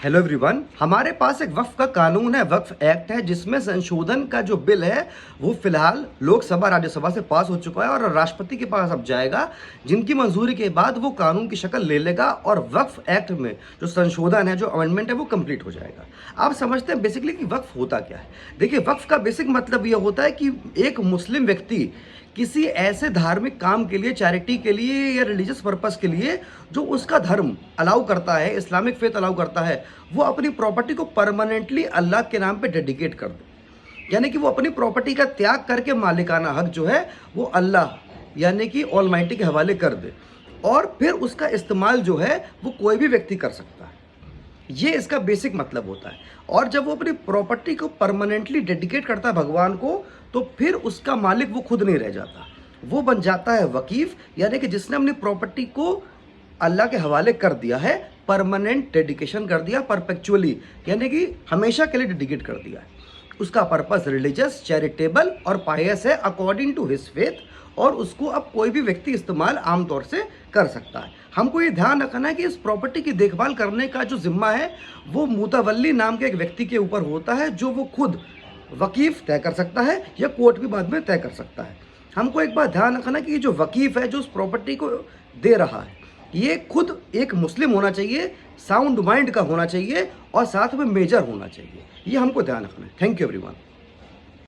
Hello everyone, हमारे पास एक वक्फ का कानून है, वक्फ एक्ट है, जिसमें संशोधन का जो बिल है वो फिलहाल लोकसभा राज्यसभा से पास हो चुका है और राष्ट्रपति के पास अब जाएगा, जिनकी मंजूरी के बाद वो कानून की शक्ल ले लेगा और वक्फ एक्ट में जो संशोधन है, जो अमेंडमेंट है, वो कंप्लीट हो जाएगा। आप समझते हैं बेसिकली कि वक्फ होता क्या है। देखिए, वक्फ का बेसिक मतलब ये होता है कि एक मुस्लिम व्यक्ति किसी ऐसे धार्मिक काम के लिए, चैरिटी के लिए या रिलीजियस पर्पस के लिए जो उसका धर्म अलाउ करता है, इस्लामिक फेथ अलाउ करता है, वो अपनी प्रॉपर्टी को परमानेंटली अल्लाह के नाम पे डेडिकेट कर दे। यानी कि वो अपनी प्रॉपर्टी का त्याग करके मालिकाना हक जो है वो अल्लाह यानी कि ऑलमाइटी के हवाले कर दे और फिर उसका इस्तेमाल जो है वो कोई भी व्यक्ति कर सकता है। ये इसका बेसिक मतलब होता है। और जब वो अपनी प्रॉपर्टी को परमानेंटली डेडिकेट करता है भगवान को, तो फिर उसका मालिक वो खुद नहीं रह जाता, वो बन जाता है वकीफ, यानी कि जिसने अपनी प्रॉपर्टी को अल्लाह के हवाले कर दिया है, परमानेंट डेडिकेशन कर दिया, परपेचुअली यानी कि हमेशा के लिए डेडिकेट कर दिया है। उसका पर्पस रिलीजियस, चैरिटेबल और पायस है अकॉर्डिंग टू हिज फेथ, और उसको अब कोई भी व्यक्ति इस्तेमाल आमतौर से कर सकता है। हमको ये ध्यान रखना है कि इस प्रॉपर्टी की देखभाल करने का जो जिम्मा है वो मुतवल्ली नाम के एक व्यक्ति के ऊपर होता है, जो वो खुद वकीफ तय कर सकता है या कोर्ट भी बाद में तय कर सकता है। हमको एक बात ध्यान रखना कि ये जो वकीफ है, जो उस प्रॉपर्टी को दे रहा है, ये खुद एक मुस्लिम होना चाहिए, साउंड माइंड का होना चाहिए और साथ में मेजर होना चाहिए। ये हमको ध्यान रखना है। Thank you everyone.